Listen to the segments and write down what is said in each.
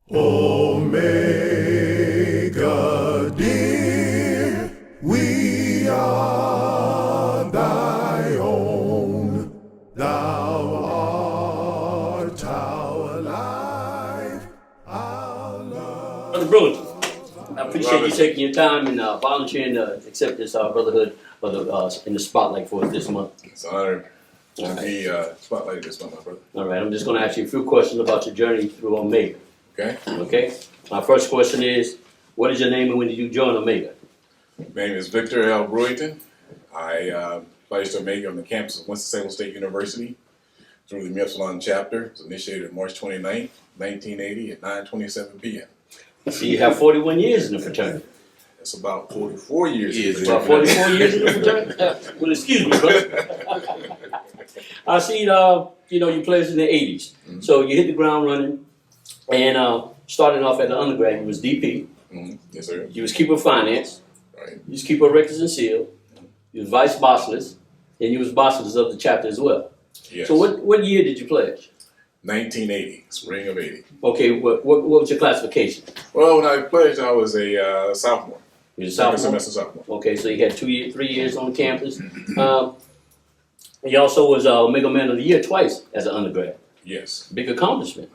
Omega, dear, we are thy own. Thou art our life, our love. Brother Bruinton, I appreciate you taking your time and volunteering to accept this brotherhood of the, in the spotlight for us this month. It's an honor to be spotlighted this month, my brother. All right, I'm just going to ask you a few questions about your journey through Omega. Okay? Okay? My first question is, what is your name and when did you join Omega? My name is Victor L. Bruinton. I pledged to Omega on the campus of Winston-Salem State University through the Mu Epsilon chapter. It was initiated March 29th, 1980 at 9:27 p.m. So you have 41 years in the fraternity. It's about 44 years. About 44 years in the fraternity? Well, excuse me, brother. I see, you played in the 80s. Mm-hmm. So you hit the ground running and starting off at the undergrad, you was DP. Mm-hmm. Yes, sir. You was keeper of finance. Right. You was keeper of records and seal. You was vice bosselist. And you was bosselist of the chapter as well. Yes. So what year did you pledge? 1980, spring of 80. Okay, what was your classification? Well, when I pledged, I was a sophomore. You was a sophomore? Semester sophomore. Okay, so you had 3 years on campus. You also was Omega Man of the Year twice as an undergrad. Yes. Big accomplishment.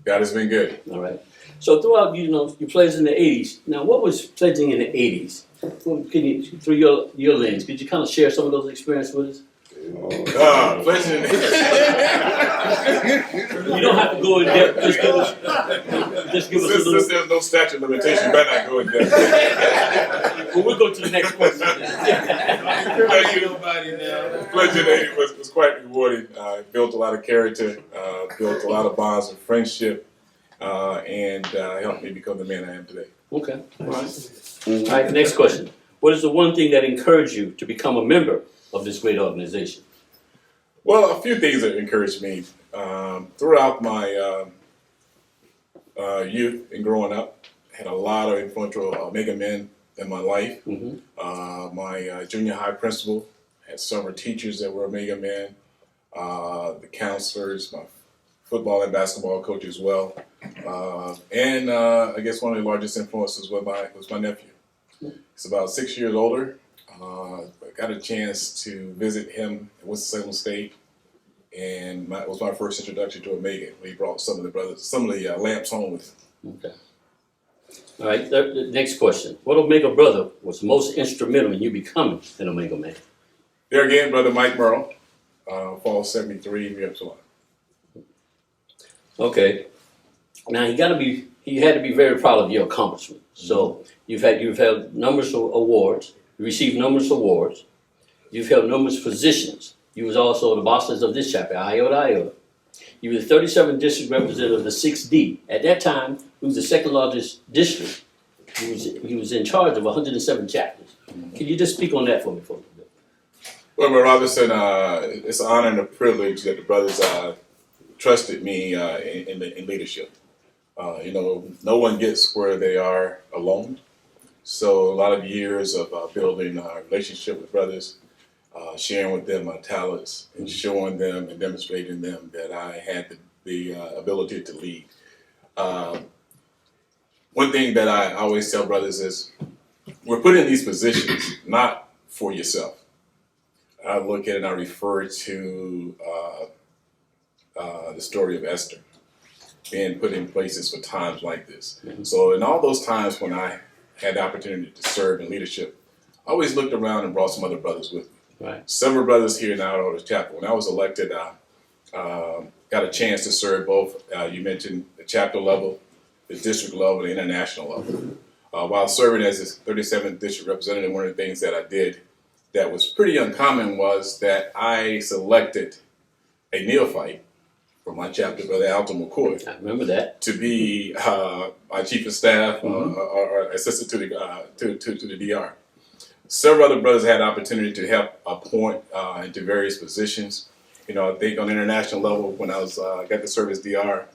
God has been good. All right. So throughout, you pledged in the 80s. Now, what was pledging in the 80s? Can you, through your lens, could you kind of share some of those experiences with us? Pledging. You don't have to go in depth. Just give us a little. Since there's no statute limitation, you better not go in depth. Well, we'll go to the next question. Pledging 80 was quite rewarding. Built a lot of character, built a lot of bonds of friendship, and helped me become the man I am today. Okay. All right. All right. Next question. What is the one thing that encouraged you to become a member of this great organization? Well, a few things that encouraged me throughout my youth and growing up. Had a lot of influential Omega men in my life. Mm-hmm. My junior high principal had summer teachers that were Omega men. The counselors, my football and basketball coach as well, and I guess one of the largest influences was my nephew. He's about 6 years older. I got a chance to visit him at Winston-Salem State, and it was my first introduction to Omega. He brought some of the lamps home with him. Okay. All right. The next question. What Omega brother was most instrumental in you becoming an Omega man? There again, Brother Mike Merle, fall 73, Mu Epsilon. Okay. Now he had to be very proud of your accomplishments. So you've held numerous awards. You received numerous awards. You've held numerous positions. You was also the bosses of this chapter, Iota Iota. You were the 37th district representative of the 6D. At that time, it was the second largest district. He was in charge of 107 chapters. Can you just speak on that for me for a little bit? Well, Mr. Robinson, it's an honor and a privilege that the brothers trusted me in leadership. No one gets where they are alone. So a lot of years of building a relationship with brothers, sharing with them my talents, and showing them and demonstrating them that I had the ability to lead. One thing that I always tell brothers is, we're put in these positions not for yourself. I look at it and I refer to the story of Esther being put in places for times like this. Mm-hmm. So in all those times when I had the opportunity to serve in leadership, I always looked around and brought some other brothers with me. Right. Several brothers here now at the chapel. When I was elected, got a chance to serve both, you mentioned the chapter level, the district level, and the international level. While serving as the 37th district representative, one of the things that I did that was pretty uncommon was that I selected a neophyte from my chapter, Brother Alton McCoy. I remember that. To be my chief of staff or assistant to the DR. Several other brothers had the opportunity to help appoint into various positions. I think on the international level, when I was got to serve as DR,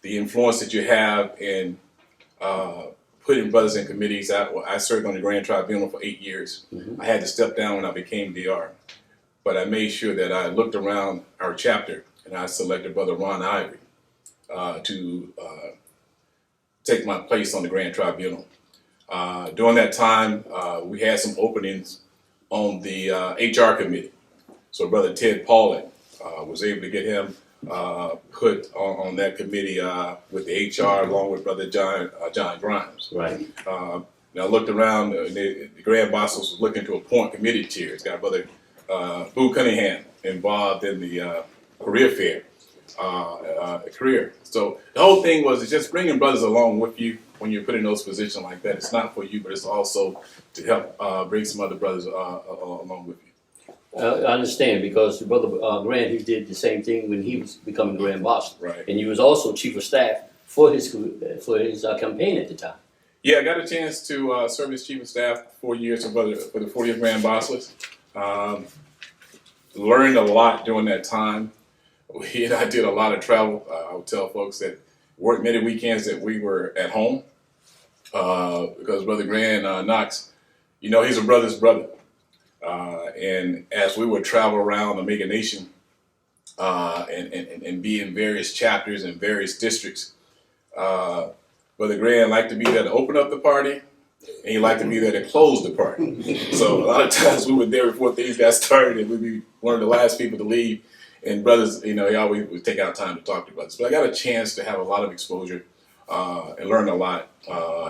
the influence that you have in putting brothers in committees. I served on the Grand Tribunal for 8 years. Mm-hmm. I had to step down when I became DR, but I made sure that I looked around our chapter and I selected Brother Ron Ivory to take my place on the Grand Tribunal. During that time, we had some openings on the HR committee. So Brother Ted Pauling was able to get him put on that committee with the HR along with Brother John Grimes. Right. And I looked around, the Grand Bosses was looking to appoint committee chairs. Got Brother Boo Cunningham involved in the career fair. Career. So the whole thing was just bringing brothers along with you when you're put in those positions like that. It's not for you, but it's also to help bring some other brothers along with you. I understand, because Brother Grant, he did the same thing when he was becoming Grand Boss. Right. And he was also Chief of Staff for his campaign at the time. Yeah, I got a chance to serve as Chief of Staff 4 years for the 40th Grand Bosses. Learned a lot during that time. He and I did a lot of travel. I would tell folks that weren't many weekends that we were at home because Brother Grand Knox, he's a brother's brother. And as we would travel around Omega Nation and be in various chapters and various districts, Brother Grand liked to be there to open up the party, and he liked to be there to close the party. So a lot of times we were there before things got started, and we'd be one of the last people to leave. And brothers, he always would take out time to talk to brothers. But I got a chance to have a lot of exposure and learn a lot.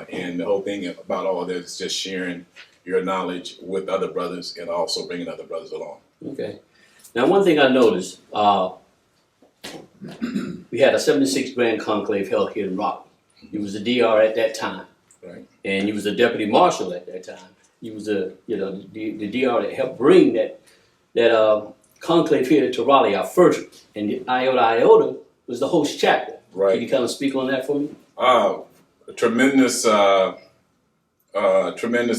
And the whole thing about all of this is just sharing your knowledge with other brothers and also bringing other brothers along. Okay. Now, one thing I noticed, we had a 76th Grand Conclave held here in Raleigh. He was the DR at that time. Right. And he was the Deputy Marshal at that time. He was the DR that helped bring that conclave here to Raleigh, our first. And the Iota was the host chapter. Right. Can you kind of speak on that for me? Tremendous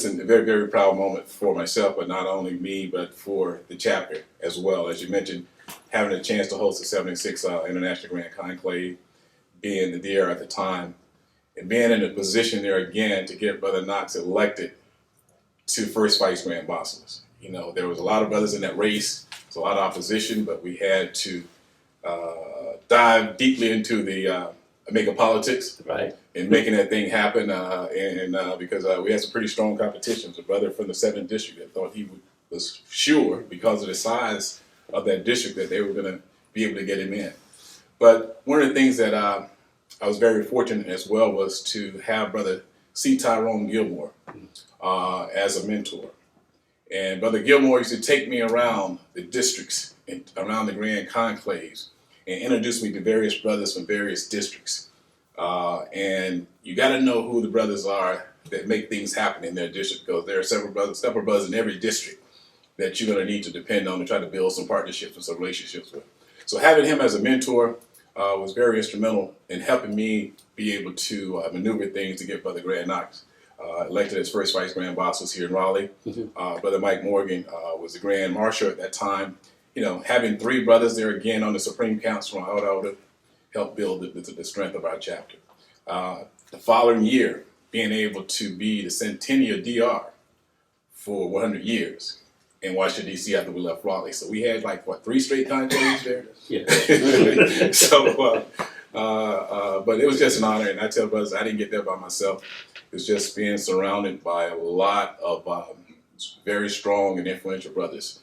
and very, very proud moment for myself, but not only me, but for the chapter as well. As you mentioned, having a chance to host the 76th International Grand Conclave, being the DR at the time, and being in a position there again to get Brother Knox elected to first Vice Grand Bosses. There was a lot of brothers in that race, a lot of opposition, but we had to dive deeply into the Omega politics, right, and making that thing happen. Because we had some pretty strong competitions. A brother from the 7th district that thought he was sure, because of the size of that district, that they were going to be able to get him in. But one of the things that I was very fortunate as well was to have Brother C. Tyrone Gilmore as a mentor. And Brother Gilmore used to take me around the districts and around the Grand Conclaves and introduce me to various brothers from various districts. And you got to know who the brothers are that make things happen in their district, because there are several brothers in every district that you're going to need to depend on to try to build some partnerships and some relationships with. So having him as a mentor was very instrumental in helping me be able to maneuver things to get Brother Grand Knox elected as first Vice Grand Bosses here in Raleigh. Mm-hmm. Brother Mike Morgan was the Grand Marshal at that time. Having 3 brothers there again on the Supreme Council from Iota helped build the strength of our chapter. The following year, being able to be the Centennial DR for 100 years in Washington, D.C. after we left Raleigh. So we had 3 straight conclaves there? Yeah. But it was just an honor, and I tell brothers, I didn't get there by myself. It was just being surrounded by a lot of very strong and influential brothers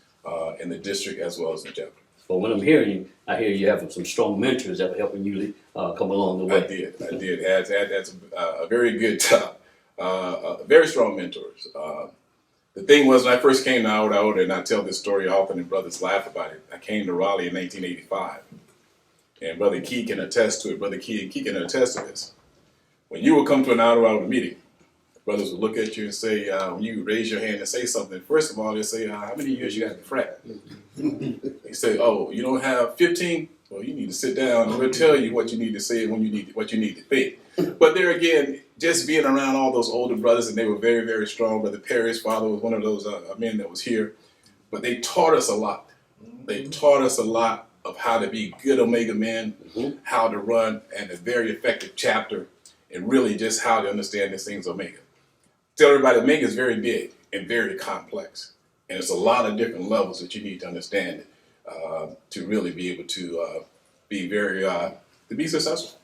in the district as well as in the chapter. Well, when I'm hearing you, I hear you have some strong mentors that were helping you come along the way. I did. That's a very good, very strong mentors. The thing was, when I first came to Iota, and I tell this story often and brothers laugh about it, I came to Raleigh in 1985. And Brother Key can attest to it. Brother Key can attest to this. When you would come to an Iota meeting, brothers would look at you and say, when you raise your hand and say something, first of all, they say, how many years you got in the frat? They say, oh, you don't have 15? Well, you need to sit down and we'll tell you what you need to say and what you need to think. But there again, just being around all those older brothers, and they were very, very strong. Brother Perry's father was one of those men that was here. But they taught us a lot. They taught us a lot of how to be good Omega men, mm-hmm. how to run and a very effective chapter, and really just how to understand these things Omega. Tell everybody, Omega is very big and very complex. And it's a lot of different levels that you need to understand to really be able to be very, to be successful.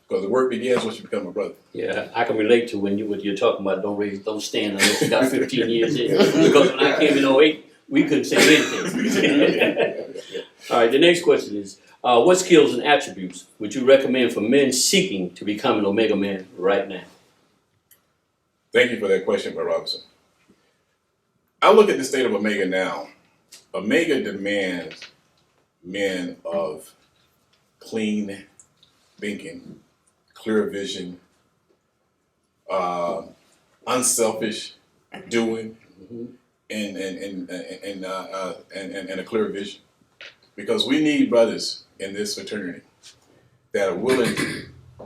Because the work begins once you become a brother. Yeah, I can relate to what you're talking about. Don't stand unless you got 15 years in. Because when I came in '08, we couldn't say anything. All right, the next question is, what skills and attributes would you recommend for men seeking to become an Omega man right now? Thank you for that question, Brother Robinson. I look at the state of Omega now. Omega demands men of clean thinking, clear vision, unselfish doing, and a clear vision. Because we need brothers in this fraternity that are willing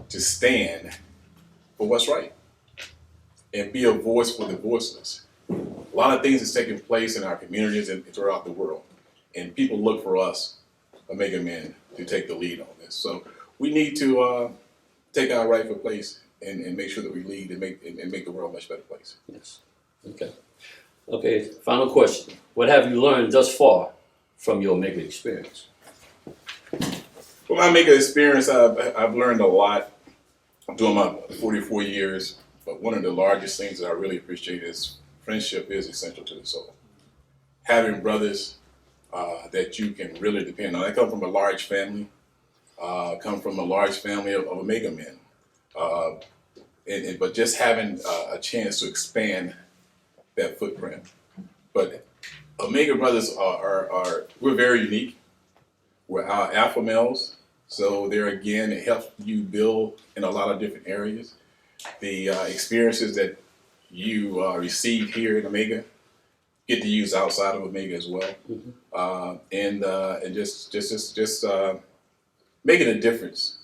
to stand for what's right and be a voice for the voiceless. A lot of things is taking place in our communities and throughout the world, and people look for us, Omega men, to take the lead on this. So we need to take our rightful place and make sure that we lead and make the world a much better place. Yes. Okay. Okay, final question. What have you learned thus far from your Omega experience? From my Omega experience, I've learned a lot during my 44 years, but one of the largest things that I really appreciate is friendship is essential to the soul. Having brothers that you can really depend on. I come from a large family, of Omega men. But just having a chance to expand that footprint. But Omega brothers we're very unique. We're alpha males, so there again, it helps you build in a lot of different areas. The experiences that you receive here in Omega, get to use outside of Omega as well, and just making a difference.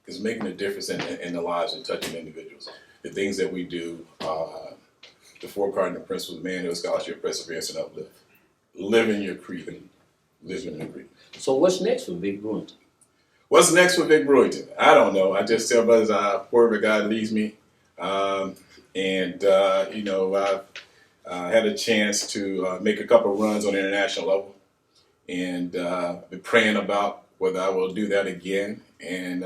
Is making a difference in the lives and touching individuals. The things that we do, the 4 cardinal principles: manhood, scholarship, perseverance, and uplift. Living your creed. Living your creed. So what's next with Victor Bruinton? What's next with Victor Bruinton? I don't know. I just tell brothers wherever God leads me. I've had a chance to make a couple of runs on the international level, and been praying about whether I will do that again. And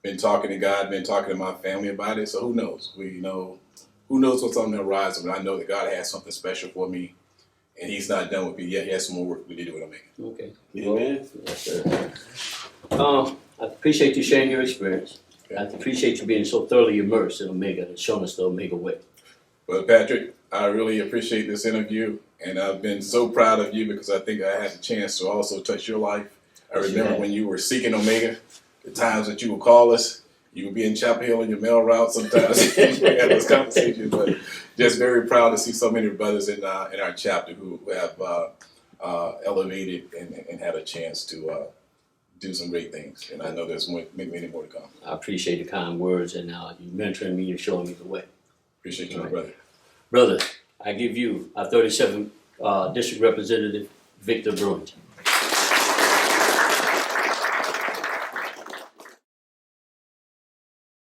been talking to God, been talking to my family about it. So who knows? Who knows what's on the horizon? But I know that God has something special for me, and He's not done with me yet. He has some more work we need to do with Omega. Okay. Amen. Yes, sir. I appreciate you sharing your experience. I appreciate you being so thoroughly immersed in Omega and showing us the Omega way. Well, Patrick, I really appreciate this interview, and I've been so proud of you because I think I had the chance to also touch your life. I remember when you were seeking Omega, the times that you would call us. You would be in Chapel Hill on your mail route sometimes. We had those conversations, but just very proud to see so many brothers in our chapter who have elevated and had a chance to do some great things. And I know there's many more to come. I appreciate the kind words, and you mentoring me and showing me the way. Appreciate you, my brother. Brother, I give you our 37th District Representative, Victor Bruinton.